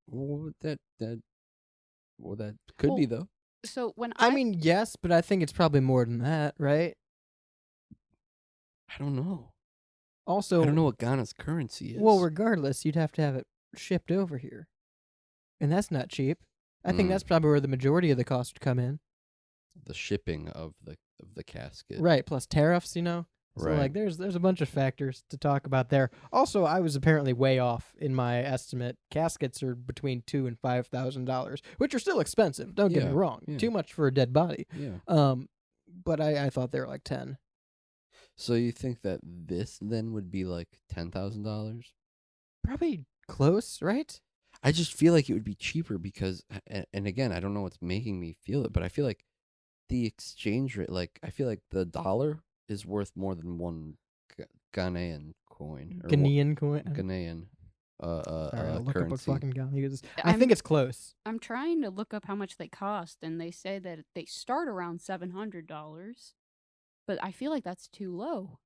Well, that could be though.
So when
I mean, yes, but I think it's probably more than that, right?
I don't know.
Also,
I don't know what Ghana's currency is.
Well, regardless, you'd have to have it shipped over here, and that's not cheap. I think that's probably where the majority of the cost would come in.
The shipping of the casket,
Right, plus tariffs, you know. So
Right.
like, there's a bunch of factors to talk about there. Also, I was apparently way off in my estimate. Caskets are between $2,000 and $5,000, which are still expensive. Don't get me
Yeah,
wrong.
yeah.
Too much for a dead body.
Yeah.
But I thought they were like 10.
So you think that this then would be like $10,000?
Probably close, right?
I just feel like it would be cheaper because, and again, I don't know what's making me feel it, but I feel like the exchange rate, like I feel like the dollar is worth more than one Ghanaian coin. Or
Ghanaian coin.
Ghanaian
All right, I'll look
currency.
up what fucking Ghana is. I think it's close.
I'm trying to look up how much they cost, and they say that they start around $700, but I feel like that's too low.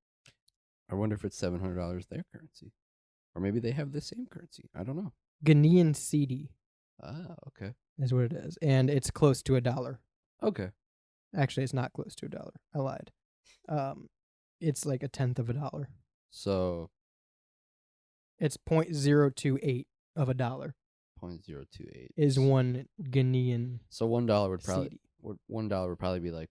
I wonder if it's $700 their currency, or maybe they have the same currency. I don't know.
Ghanaian cedi
Ah, okay.
is what it is, and it's close to $1.
Okay.
Actually, it's not close to $1. I lied. It's like a tenth of $1.
So
It's 0.028 of $1
0.028
is one Ghanaian.
So $1 would probably
cedi.
$1 would probably be like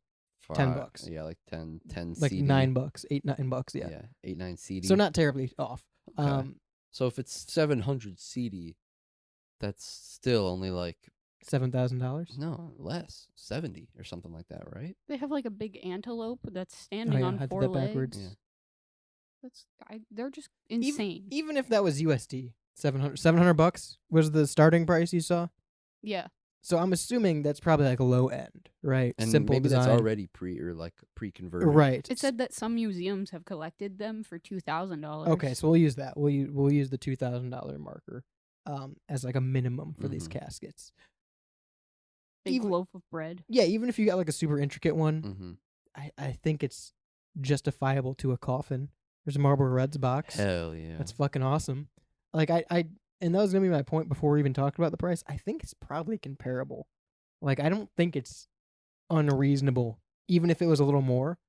$10.
Yeah, like 10
Like
CD.
$9, $8-9, yeah.
Yeah, 8-9 CD.
So not terribly off.
Okay. So if it's 700 CD, that's still only like
$7,000.
no less 70 or something like that, right?
They have like a big antelope that's
Oh
standing
yeah,
on
I did
4
that
legs.
backwards.
Yeah.
They're just insane.
Even if that was USD, $700 was the starting price you saw.
Yeah.
So I'm assuming that's probably like a low end, right?
And
Simple
maybe
design.
that's already pre-converted.
Right.
It said that some museums have collected them for $2,000.
Okay, so we'll use that. We'll use the $2,000 marker as like a minimum for these
Mhm.
caskets.
Big loaf of bread.
Yeah, even if you got like a super intricate one,
Mhm.
I think it's justifiable to a coffin. There's a Marlboro Reds box.
Hell yeah.
That's fucking awesome. Like and that was gonna be my point before we even talked about the price. I think it's probably comparable. Like I don't think it's unreasonable, even if it was a little more.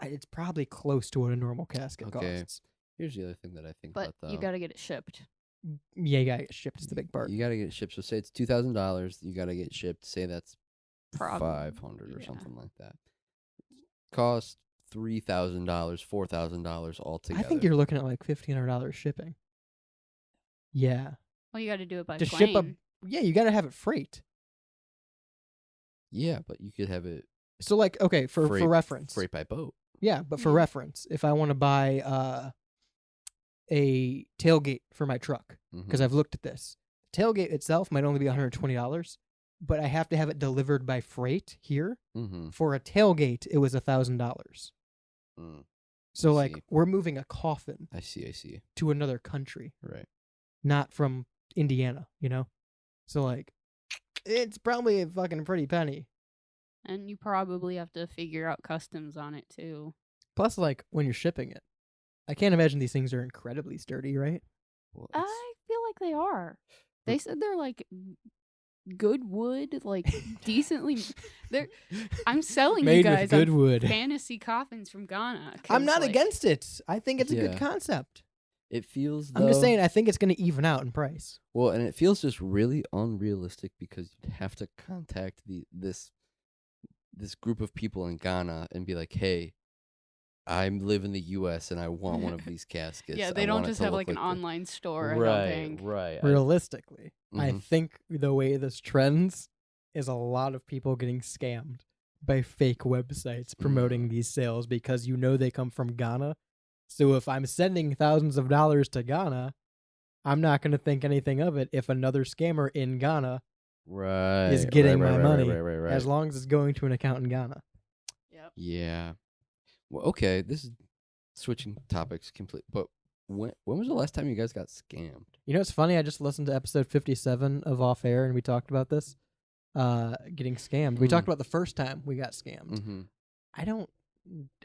It's probably close to what a normal casket costs.
Here's the other thing that I think
But
about though.
you got to get it shipped.
Yeah, you gotta get shipped is the big part.
You gotta get it shipped. So say it's $2,000. You gotta get shipped. Say that's
Probably,
$500 or
yeah.
something like that. Cost $3,000, $4,000 altogether.
I think you're looking at like $1,500 shipping. Yeah.
Well, you got to do it by
To
plane.
ship yeah, you gotta have it freight.
Yeah, but you could have it.
So like, okay, for reference.
Freight by boat.
Yeah, but for reference, if I want to buy a tailgate for my truck, because I've looked at this, the tailgate itself might only be $120, but I have to have it delivered by freight here. For a tailgate, it was $1,000. So like, we're moving a coffin.
I see.
To another country.
Right.
Not from Indiana, you know? So like, it's probably a fucking pretty penny.
And you probably have to figure out customs on it too.
Plus, like, when you're shipping it, I can't imagine these things are incredibly sturdy, right?
I feel like they are. They said they're like good wood, like decently. I'm selling
Made
you
with
guys
good
on
wood.
fantasy coffins from Ghana.
I'm not
'cause, like,
against it. I think it's a
Yeah.
good concept.
It feels.
I'm just
though-
saying, I think it's going to even out in price.
Well, and it feels just really unrealistic because you'd have to contact this group of people in Ghana and be like, "Hey, I live in the U.S. and I want one of these caskets.
Yeah, they
I
don't
want it
just
to
have
look
like an
the-
online store. I
Right,
don't think.
right.
Realistically, I
Mhm.
think the way this trends is a lot of people getting scammed by fake websites promoting these sales because they come from Ghana. So if I'm sending thousands of dollars to Ghana, I'm not going to think anything of it if another scammer in Ghana
Right.
is getting
right,
my
right,
money,
right.
as long as it's going to an account in Ghana.
Yep.
Yeah. Well, okay. This is switching topics complete. But when was the last time you guys got scammed?
You know, it's funny. I just listened to episode 57 of Off Air, and we talked about this, getting scammed. We talked about the first time we got scammed.
Mm-hmm.
I don't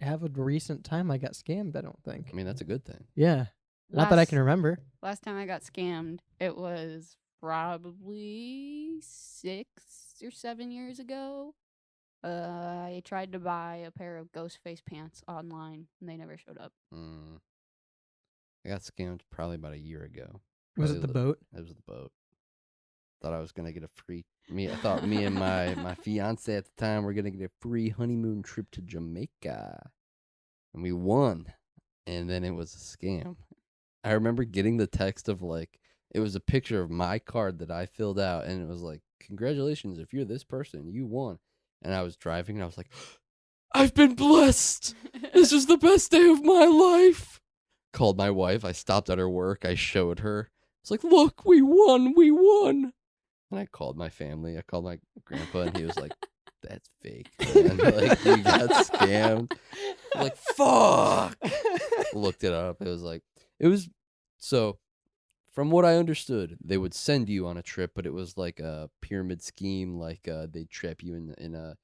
have a recent time I got scammed, I don't think.
I mean, that's a good thing.
Yeah. Not that I can remember.
Last time I got scammed, it was probably 6 or 7 years ago. I tried to buy a pair of ghost face pants online, and they never showed up.
I got scammed probably about a year ago.
Was it the boat?
It was the boat. Thought I was gonna get a free. I thought me and my fiance at the time were gonna get a free honeymoon trip to Jamaica, and we won. And then it was a scam. I remember getting the text of it was a picture of my card that I filled out, and it was like, "Congratulations, if you're this person, you won." And I was driving, and I was like, "I've been blessed. This is the best day of my life." Called my wife. I stopped at her work. I showed her. It's like, "Look, we won. And I called my family. I called my grandpa, and he was like, "That's fake, man. You got scammed." I'm like, "Fuck." Looked it up. It was so. From what I understood, they would send you on a trip, but it was like a pyramid scheme. They'd trap you in a.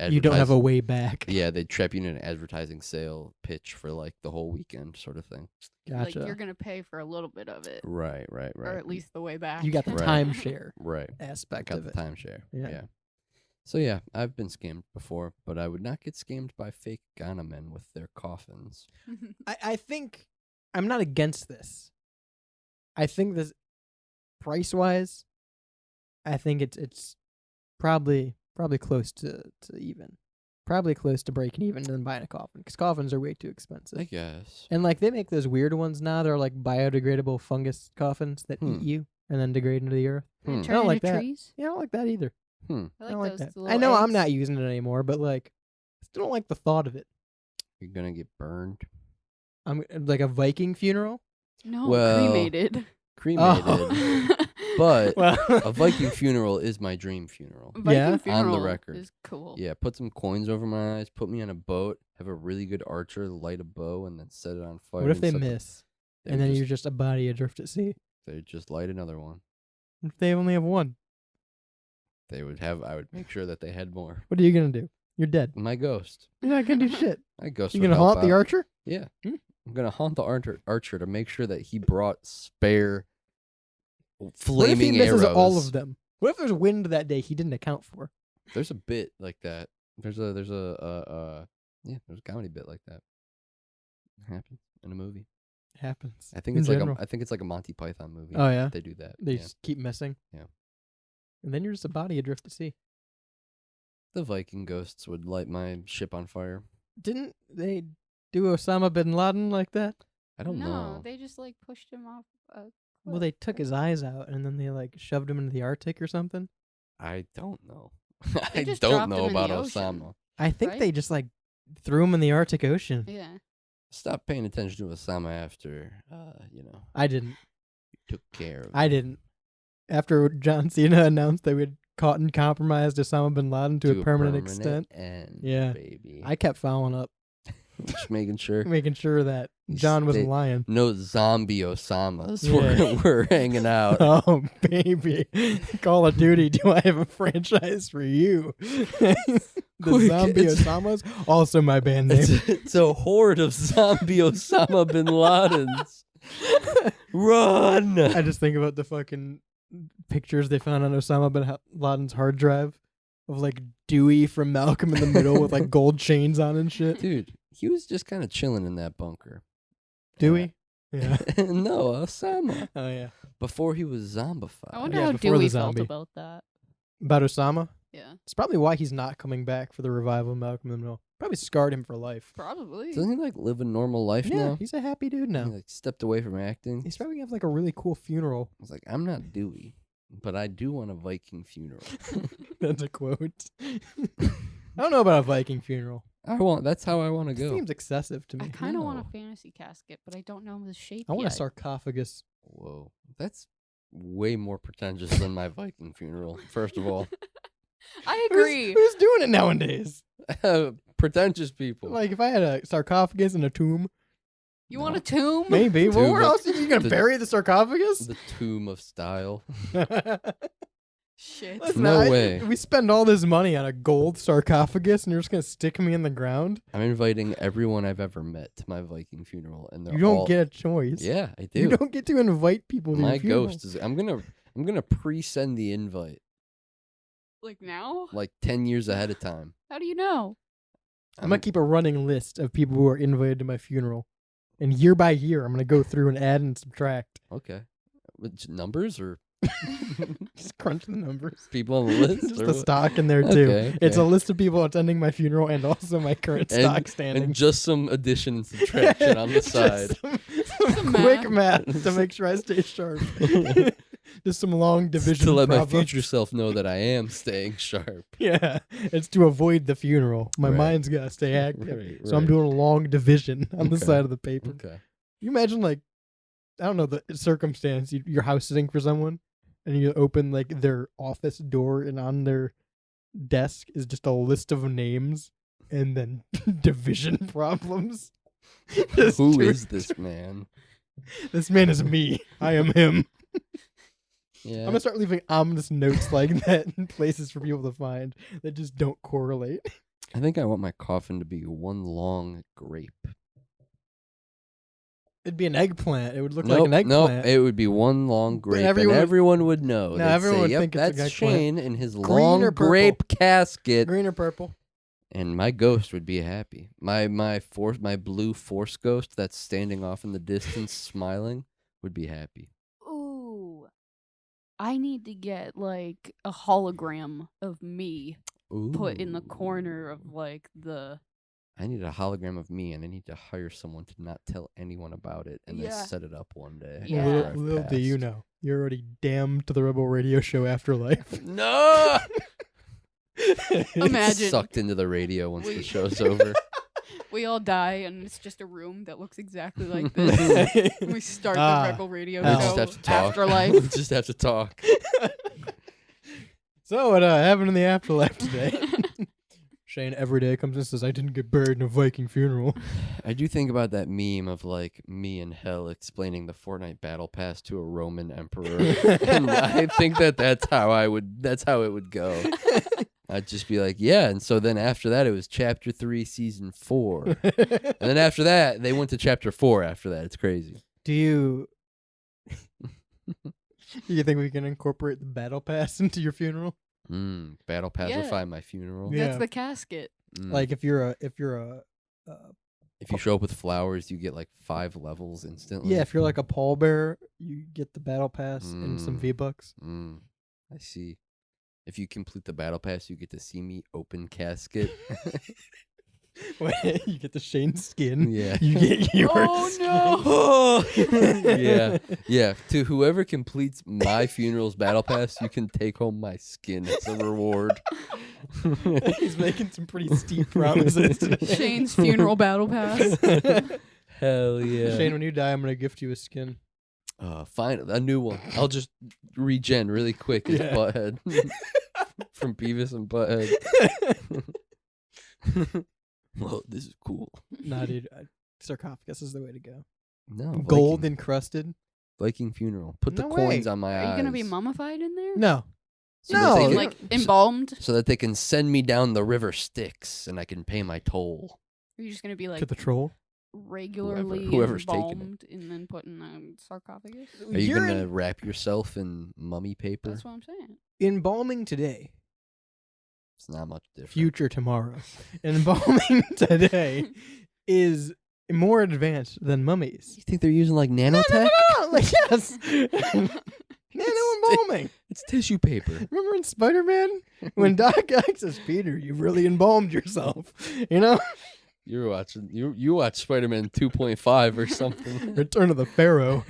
You don't have a way back.
Yeah, they'd trap you in an advertising sale pitch for the whole weekend, sort of thing.
Gotcha.
Like you're gonna pay for a little bit of it,
Right.
or at least the way back.
You got the timeshare
Right.
aspect
Got
of
the
it.
timeshare.
Yeah.
Yeah. So yeah, I've been scammed before, but I would not get scammed by fake Ghana men with their coffins.
I think I'm not against this. I think this price wise, I think it's probably close to even. Probably close to breaking even than buying a coffin, because coffins are way too expensive.
I guess.
And they make those weird ones now. They're like biodegradable fungus coffins that eat you and then degrade into the earth.
They
I
turn
don't like
into
that.
trees?
Yeah, I don't like that either.
I
I don't
like
like
those
that.
little
I know I'm
eggs.
not using it anymore, but I still don't like the thought of it.
You're gonna get burned.
I'm like a Viking funeral.
No,
Well,
cremated.
Cremated. But
Well-
a Viking funeral is my dream funeral.
Viking funeral
On the record.
is cool.
Yeah, put some coins over my eyes, put me on a boat, have a really good archer light a bow, and then set it on fire.
What if they
and set the-
miss,
They
and
would
then
just-
you're just a body adrift at sea?
They'd just light another one.
If they only have one,
I would make sure that they had more.
what are you gonna do? You're dead.
My ghost.
You're not gonna do shit.
My ghost.
You
would
gonna
help
haunt the
out.
archer?
Yeah.
Hmm.
I'm gonna haunt the archer to make sure that he brought spare
What if
flaming
he misses
arrows.
all of them? What if there's wind that day he didn't account for?
There's a bit like that. There's a comedy bit like that. It happens in a movie.
It happens.
I think
in
it's
general.
like a Monty Python movie.
Oh yeah,
They do that.
They
yeah.
just keep missing.
Yeah.
And then you're just a body adrift at sea.
The Viking ghosts would light my ship on fire.
Didn't they do Osama bin Laden like that?
I don't
no,
know.
they just pushed him off.
Well, they took his eyes out and then they shoved him into the Arctic or something.
I don't know.
They
I
just
don't
dropped
know
him in
about
the ocean.
Osama.
I think
Right?
they just threw him in the Arctic Ocean.
Yeah.
Stop paying attention to Osama after,
I didn't.
took care of.
I didn't. After John Cena announced they would caught and compromised Osama bin Laden to a permanent extent.
End,
Yeah.
baby.
I kept following up,
Just making sure.
making sure that John wasn't lying.
No zombie Osamas
Yeah.
were hanging out.
Oh, baby. Call of Duty, do I have a franchise for you? The
Quick,
zombie
it's-
Osamas, also my band name.
It's a horde of zombie Osama bin Ladens. Run!
I just think about the fucking pictures they found on Osama bin Laden's hard drive of Dewey from Malcolm in the Middle with gold chains on and shit.
Dude, he was just kind of chilling in that bunker.
Dewey? Yeah.
No, Osama.
Oh, yeah.
Before he was zombified.
I wonder
Yeah,
how
before the
Dewey felt
zombie.
about that.
About Osama?
Yeah.
It's probably why he's not coming back for the revival of Malcolm in the Middle. Probably scarred him for life.
Probably.
Doesn't he like live a normal life
Yeah,
now?
he's a happy dude now.
He like stepped away from acting.
He's probably gonna have like a really cool funeral.
I was like, I'm not Dewey, but I do want a Viking funeral.
That's a quote. I don't know about a Viking funeral.
That's how I want to go.
Seems excessive to me.
I kind of want a fantasy casket, but I don't know the shape
I want
yet.
a sarcophagus.
Whoa, that's way more pretentious than my Viking funeral. First of all,
I agree.
Who's doing it nowadays?
pretentious people.
Like if I had a sarcophagus and a tomb.
You want a tomb?
Maybe. Well,
Tomb
where
of-
else are you gonna bury the sarcophagus?
The tomb of style.
Shit.
Listen,
No way.
We spend all this money on a gold sarcophagus, and you're just gonna stick me in the ground.
I'm inviting everyone I've ever met to my Viking funeral, and they're
You don't
all...
get a choice.
Yeah, I do.
You don't get to invite people to
My
your funeral.
ghost is. I'm gonna pre-send the invite
Like now?
like 10 years ahead of time.
How do you know?
I'm gonna keep a running list of people who are invited to my funeral, and year by year, I'm gonna go through and add and subtract.
Okay. Which numbers or
Just crunch the numbers.
people on the list?
Just
or
the
what?
stock in there too.
Okay,
It's a
okay.
list of people attending my funeral and also my current stock standing.
And just some addition and subtraction on the
Just
side.
some quick math to make sure I stay sharp. Just some long division
to let my
problems.
future self know that I am staying sharp.
Yeah, it's to avoid the funeral. My
Right.
mind's gotta stay active,
Right,
so I'm
right.
doing a long division on the
Okay.
side of the paper.
Okay.
You imagine, like, I don't know the circumstance. You're house sitting for someone, and you open like their office door, and on their desk is just a list of names and then division problems.
Who is this man?
This man is me. I am him.
Yeah.
I'm gonna start leaving ominous notes like that in places for people to find that just don't correlate.
I think I want my coffin to be one long grape.
It'd be an eggplant. It would look like an
Nope,
eggplant.
it would be one long grape,
everyone
and
would-
everyone would know.
No,
They'd
everyone
say,
would
yep,
think it's an
that's
eggplant.
Shane in his
Green
long
or purple?
grape casket.
Green or purple?
And my ghost would be happy. My blue force ghost that's standing off in the distance smiling would be happy.
Ooh. I need to get like a hologram of me put in the
Ooh.
corner of like the
I need a hologram of me, and I need to hire someone to not tell anyone about it, and
Yeah.
then set it up one day.
Yeah.
after I've
Little do you
passed.
know, you're already damned to the Rebel Radio Show afterlife.
No!
Imagine.
Sucked into the radio once
We-
the show's over.
we all die and it's just a room that looks exactly like this. We start
Ah,
the Rebel Radio
We
hell.
just
Show
have to talk.
afterlife.
We just have to talk.
So what happened in the afterlife today? Shane every day comes in and says, I didn't get buried in a Viking funeral.
I do think about that meme of like me in hell explaining the Fortnite battle pass to a Roman emperor, and I think that's how it would go. I'd just be like, yeah, and so then after that it was chapter 3, season 4, and then after that they went to chapter 4. After that, it's crazy.
Do you think we can incorporate the battle pass into your funeral?
Battle pacify my funeral.
Yeah.
That's the casket.
Like if you're a
if you show up with flowers, you get like 5 levels instantly.
if you're like a pallbearer, you get the battle pass and some V-Bucks.
I see. If you complete the battle pass, you get to see me open casket.
You get the Shane skin.
Yeah.
You get your
Oh
skin.
no!
Yeah. To whoever completes my funeral's battle pass, you can take home my skin as a reward.
He's making some pretty steep promises today.
Shane's funeral battle pass.
Hell yeah.
Shane, when you die, I'm gonna gift you a skin.
Fine, a new one. I'll just regen really quick as
Yeah.
Butthead from Beavis and Butthead. Well, this is cool.
Nah, dude, sarcophagus is the way to go.
No,
Gold
Viking.
encrusted.
Viking funeral. Put the
No
coins
way.
on my eyes.
Are you gonna be mummified in there?
No.
So that
No,
they can-
Like embalmed?
so that they can send me down the river Styx and I can pay my toll.
Are you just gonna be like
To the troll.
regularly
whoever's taking it.
embalmed and then put in a sarcophagus?
Are you
You're
gonna wrap yourself in mummy paper?
That's what I'm saying.
embalming today,
It's not much different.
future tomorrow. Embalming today is more advanced than mummies.
You think they're using like nanotech?
No, like yes. Nano embalming.
It's tissue paper.
Remember in Spider-Man when Doc Ock says, "Peter, you've really embalmed yourself," you know?
You're watching. You watch Spider-Man 2.5 or something.
Return of the Pharaoh.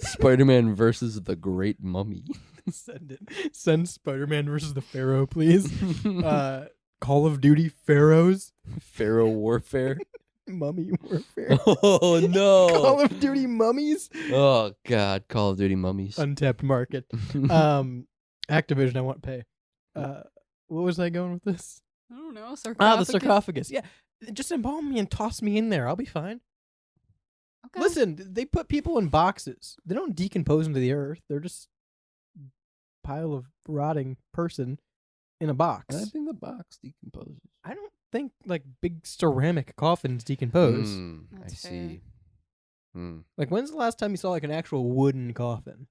Spider-Man versus the Great Mummy.
Send Spider-Man versus the Pharaoh, please. Call of Duty Pharaohs.
Pharaoh Warfare.
Mummy Warfare.
Oh no!
Call of Duty Mummies.
Oh god, Call of Duty Mummies.
Untapped market. Activision, I want pay. What was I going with this?
I don't know. Sarcophagus.
The sarcophagus. Yeah, just embalm me and toss me in there. I'll be fine.
Okay.
Listen, they put people in boxes. They don't decompose into the earth. They're just a pile of rotting person in a box.
I think the box decomposes.
I don't think like big ceramic coffins decompose.
I see.
Like, when's the last time you saw like an actual wooden coffin?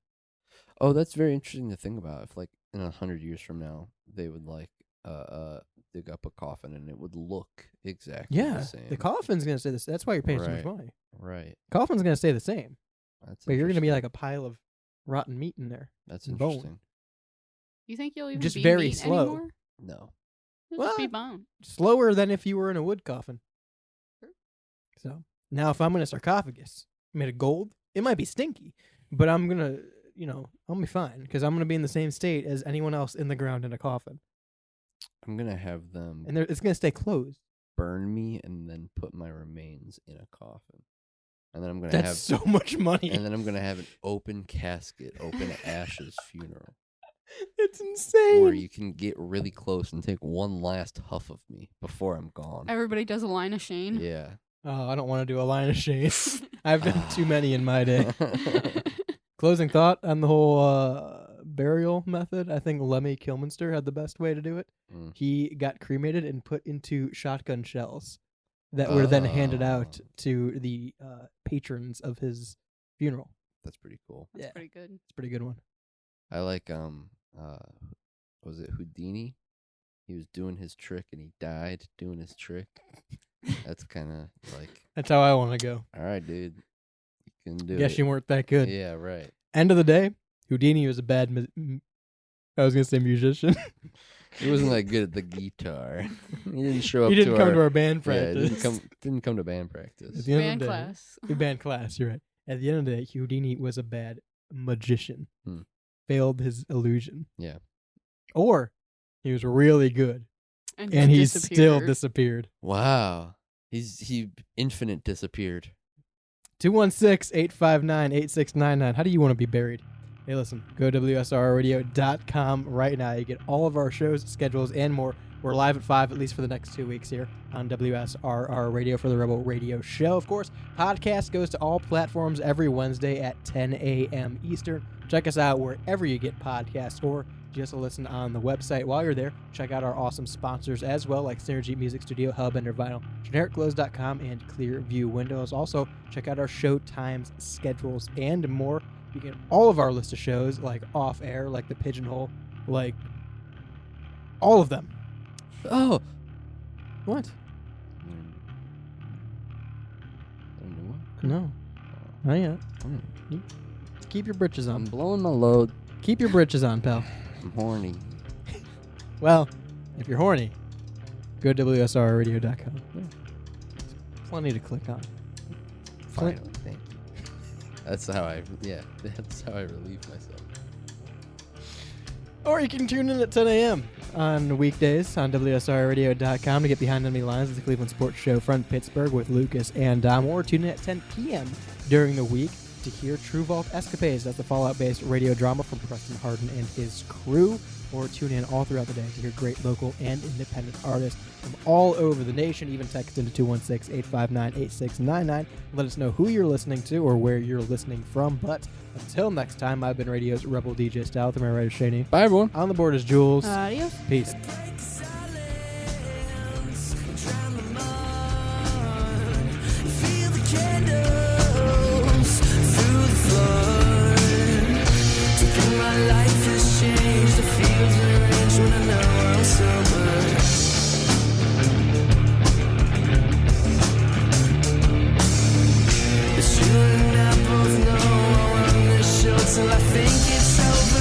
Oh, that's very interesting to think about. If like in 100 years from now, they would like dig up a coffin and it would look exactly the same.
The coffin's gonna stay the same. That's why you're paying so much money.
Right.
Coffin's gonna stay the same.
But
you're gonna be like a pile of rotten meat in there.
That's
and
interesting.
Bone.
You think you'll even
Just
be
very
meat
slow.
anymore?
No.
You'll just be bone.
Slower than if you were in a wood coffin. So now, if I'm in a sarcophagus made of gold, it might be stinky, but I'm gonna, I'll be fine because I'm gonna be in the same state as anyone else in the ground in a coffin.
I'm gonna have them
And it's gonna stay closed.
burn me and then put my remains in a coffin. And then I'm gonna
That's
have
so much money.
And then I'm gonna have an open casket, open ashes funeral.
It's insane.
Where you can get really close and take one last huff of me before I'm gone.
Everybody does a line of Shane.
Yeah.
Oh, I don't want to do a line of shade. I've done too many in my day. Closing thought on the whole burial method. I think Lemmy Kilminster had the best way to do it. He got cremated and put into shotgun shells that were then handed out to the patrons of his funeral.
That's pretty cool.
That's pretty good.
It's a pretty good one.
I like was it Houdini? He was doing his trick and he died doing his trick. That's kind of like.
That's how I want to go.
All right, dude. You can do it.
Guess you weren't that good.
Yeah, right.
End of the day, Houdini was a bad. I was gonna say musician.
He wasn't that good at the guitar. He didn't show up.
He didn't
to
come
our,
to our band practice.
Yeah, didn't come to band practice.
At the end
Band
of the day,
class.
Band class. You're right. At the end of the day, Houdini was a bad magician. Failed his illusion.
Yeah.
Or he was really good. And he still disappeared.
Wow. He infinite disappeared.
216-859-8699. How do you want to be buried? Hey, listen, go to WSRradio.com right now. You get all of our shows, schedules, and more. We're live at 5, at least for the next 2 weeks here on WSRR Radio for the Rebel Radio Show. Of course, podcast goes to all platforms every Wednesday at 10 a.m. Eastern. Check us out wherever you get podcasts or just listen on the website. While you're there, check out our awesome sponsors as well, like Synergy Music Studio, Hellbender Vinyl, GenericClothes.com, and Clearview Windows. Also, check out our show times, schedules, and more. You get all of our list of shows, like Off Air, like The Pigeonhole, like all of them.
Oh.
What?
What?
No. Not yet. Keep your britches on.
I'm blowing my load.
Keep your britches on, pal.
I'm horny.
Well, if you're horny, go to WSRradio.com. Yeah. Plenty to click on.
Finally, thank you. That's how I relieve myself.
Or you can tune in at 10 a.m. on weekdays on WSRradio.com to get behind enemy lines of the Cleveland Sports Show Front Pittsburgh with Lucas and Dom. Or tune in at 10 p.m. during the week to hear True Vault Escapades. That's the Fallout-based radio drama from Preston Harden and his crew. Or tune in all throughout the day to hear great local and independent artists from all over the nation. Even text into 216-859-8699. Let us know who you're listening to or where you're listening from. But until next time, I've been Radio's Rebel DJ Style. Through my writer, Shani.
Bye, everyone.
On the board is Jules.
Adios.
Peace.
It's you and I both know I run this show till I think it's over.